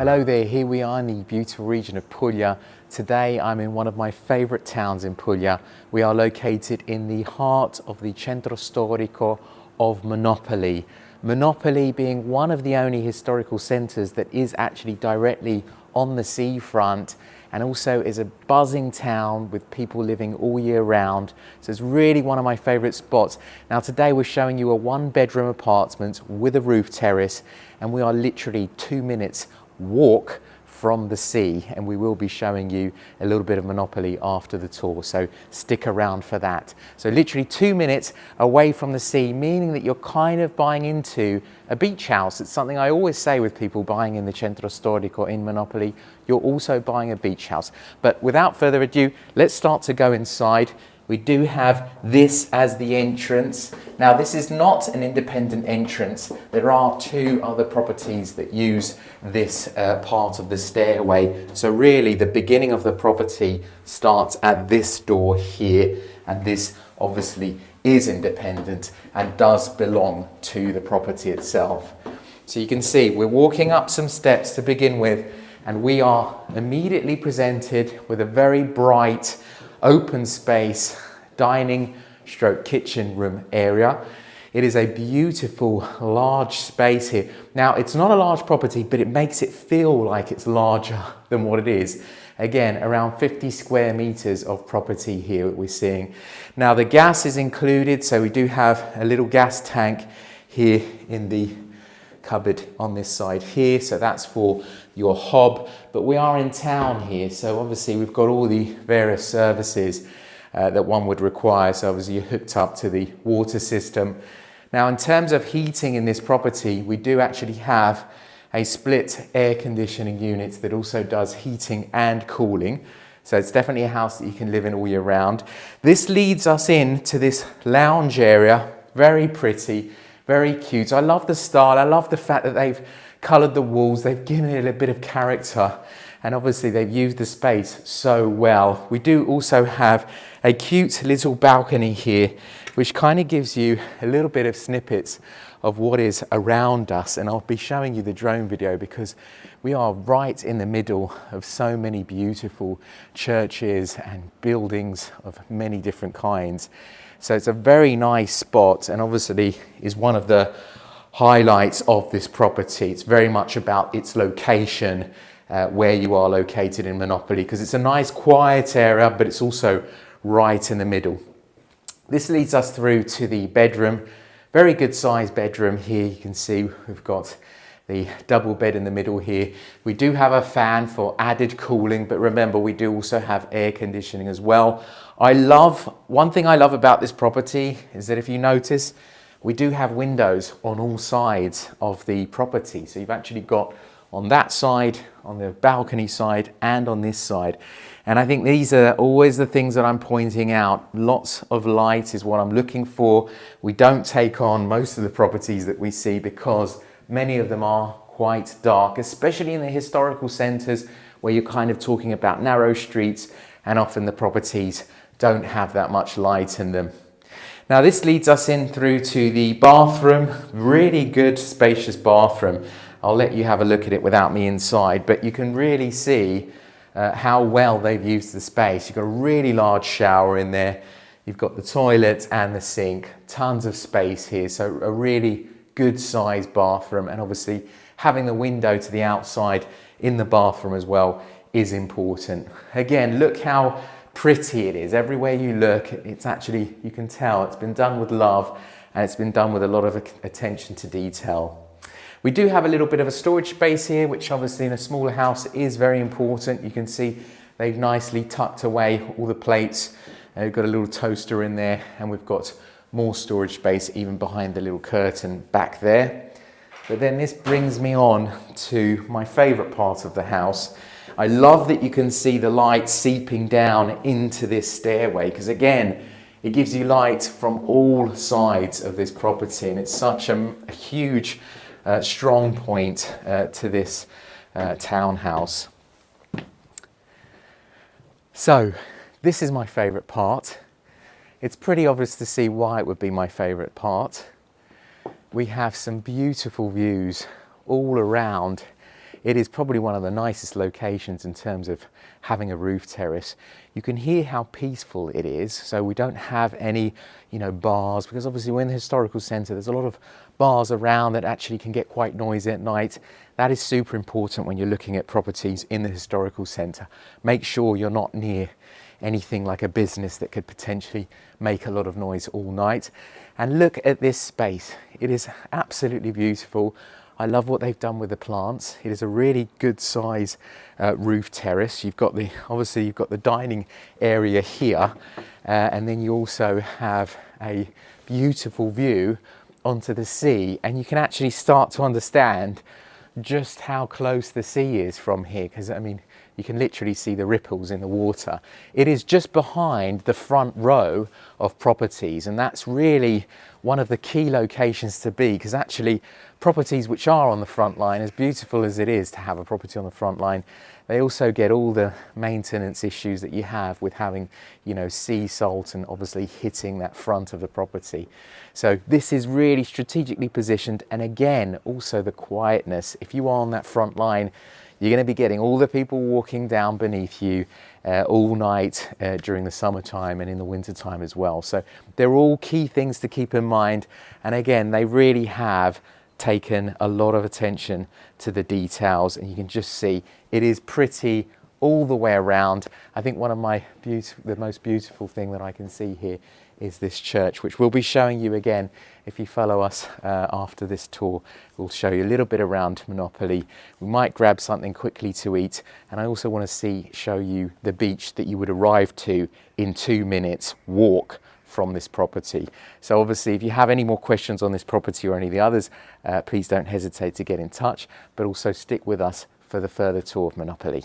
Hello there, here we are in the beautiful region of Puglia. Today I'm in one of my favourite towns in Puglia. We are located in the heart of the centro storico of Monopoli. Monopoli being one of the only historical centres that is actually directly on the seafront, and also is a buzzing town with people living all year round. So it's really one of my favourite spots. Now today we're showing you a one-bedroom apartment with a roof terrace, and we are literally 2 minutes walk from the sea, and we will be showing you a little bit of Monopoli after the tour, so stick around for that. So literally 2 minutes away from the sea, meaning that you're kind of buying into a beach house. It's something I always say with people buying in the centro storico in Monopoli, you're also buying a beach house. But without further ado, let's start to go inside. We do have this as the entrance. Now this is not an independent entrance. There are two other properties that use this part of the stairway. So really the beginning of the property starts at this door here, and this obviously is independent and does belong to the property itself. So you can see we're walking up some steps to begin with, and we are immediately presented with a very bright open space dining stroke kitchen room area. It is a beautiful large space here. Now it's not a large property, but it makes it feel like it's larger than what it is. Again, around 50 square meters of property here that we're seeing. Now the gas is included, so we do have a little gas tank here in the cupboard on this side here, so that's for your hob. But we are in town here, so obviously we've got all the various services that one would require. So obviously you're hooked up to the water system. Now in terms of heating in this property, we do actually have a split air conditioning unit that also does heating and cooling. So it's definitely a house that you can live in all year round. This leads us in to this lounge area, very pretty, very cute. I love the style. I love the fact that they've coloured the walls. They've given it a bit of character, and obviously they've used the space so well. We do also have a cute little balcony here, which kind of gives you a little bit of snippets of what is around us. And I'll be showing you the drone video because we are right in the middle of so many beautiful churches and buildings of many different kinds. So it's a very nice spot, and obviously is one of the highlights of this property. It's very much about its location, where you are located in Monopoli, because it's a nice quiet area, but it's also right in the middle. This leads us through to the bedroom. Very good sized bedroom here. You can see we've got the double bed in the middle here. We do have a fan for added cooling, but remember we do also have air conditioning as well. One thing I love about this property is that if you notice, we do have windows on all sides of the property. So you've actually got on that side, on the balcony side, and on this side. And I think these are always the things that I'm pointing out. Lots of light is what I'm looking for. We don't take on most of the properties that we see because many of them are quite dark, especially in the historical centres where you're kind of talking about narrow streets, and often the properties don't have that much light in them. Now this leads us in through to the bathroom. Really good spacious bathroom. I'll let you have a look at it without me inside, but you can really see how well they've used the space. You've got a really large shower in there. You've got the toilet and the sink, tons of space here. So a really good sized bathroom, and obviously having the window to the outside in the bathroom as well is important. Again, look how pretty it is. Everywhere you look, it's actually, you can tell it's been done with love, and it's been done with a lot of attention to detail. We do have a little bit of a storage space here, which obviously in a smaller house is very important. You can see they've nicely tucked away all the plates. We've got a little toaster in there, and we've got more storage space even behind the little curtain back there. But then this brings me on to my favourite part of the house. I love that you can see the light seeping down into this stairway, because again, it gives you light from all sides of this property, and it's such a huge strong point to this townhouse. So this is my favourite part. It's pretty obvious to see why it would be my favourite part. We have some beautiful views all around it is probably one of the nicest locations in terms of having a roof terrace. You can hear how peaceful it is. So we don't have any, bars, because obviously we're in the historical centre. There's a lot of bars around that actually can get quite noisy at night. That is super important when you're looking at properties in the historical centre. Make sure you're not near anything like a business that could potentially make a lot of noise all night. And look at this space. It is absolutely beautiful. I love what they've done with the plants. It is a really good size roof terrace. You've got the dining area here, and then you also have a beautiful view onto the sea, and you can actually start to understand just how close the sea is from here, because you can literally see the ripples in the water. It is just behind the front row of properties, and that's really one of the key locations to be, because actually properties which are on the front line, as beautiful as it is to have a property on the front line, they also get all the maintenance issues that you have with having, sea salt and obviously hitting that front of the property. So this is really strategically positioned, and again, also the quietness. If you are on that front line, you're going to be getting all the people walking down beneath you all night during the summertime and in the wintertime as well. So they're all key things to keep in mind. And again, they really have taken a lot of attention to the details, and you can just see it is pretty all the way around. I think one of the most beautiful thing that I can see here is this church, which we'll be showing you again if you follow us after this tour. We'll show you a little bit around Monopoli. We might grab something quickly to eat, and I also want to show you the beach that you would arrive to in 2 minutes walk from this property. So obviously, if you have any more questions on this property or any of the others, please don't hesitate to get in touch, but also stick with us for the further tour of Monopoli.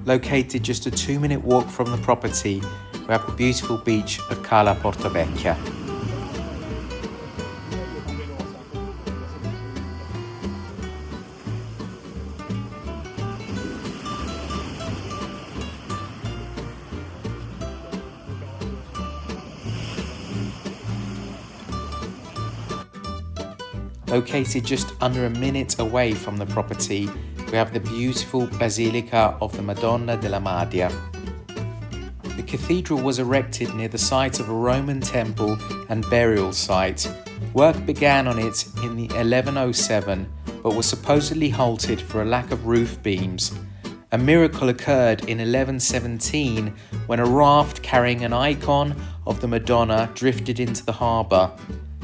Located just a 2-minute walk from the property, we have the beautiful beach of Cala Portovecchia. Located just under a minute away from the property, we have the beautiful Basilica of the Madonna della Madia. The cathedral was erected near the site of a Roman temple and burial site. Work began on it in the 1107, but was supposedly halted for a lack of roof beams. A miracle occurred in 1117 when a raft carrying an icon of the Madonna drifted into the harbour.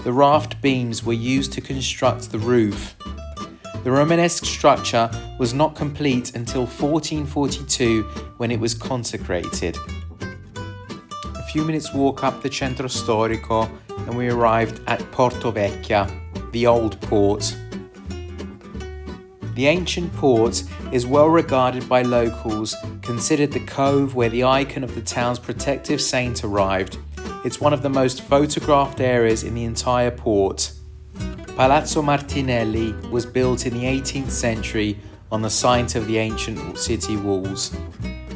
The raft beams were used to construct the roof. The Romanesque structure was not complete until 1442 when it was consecrated. A few minutes walk up the Centro Storico and we arrived at Porto Vecchia, the old port. The ancient port is well regarded by locals, considered the cove where the icon of the town's protective saint arrived. It's one of the most photographed areas in the entire port. Palazzo Martinelli was built in the 18th century on the site of the ancient city walls.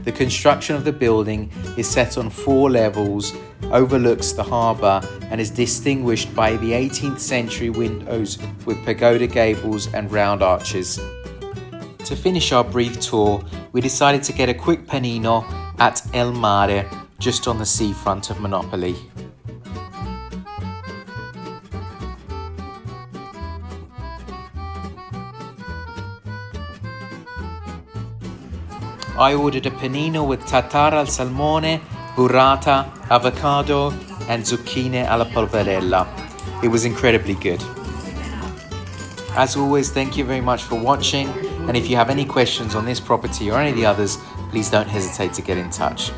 The construction of the building is set on 4 levels, overlooks the harbour, and is distinguished by the 18th century windows with pagoda gables and round arches. To finish our brief tour, we decided to get a quick panino at El Mare, just on the seafront of Monopoli. I ordered a panino with tartare al salmone, burrata, avocado, and zucchine alla polverella. It was incredibly good. As always, thank you very much for watching, and if you have any questions on this property or any of the others, please don't hesitate to get in touch.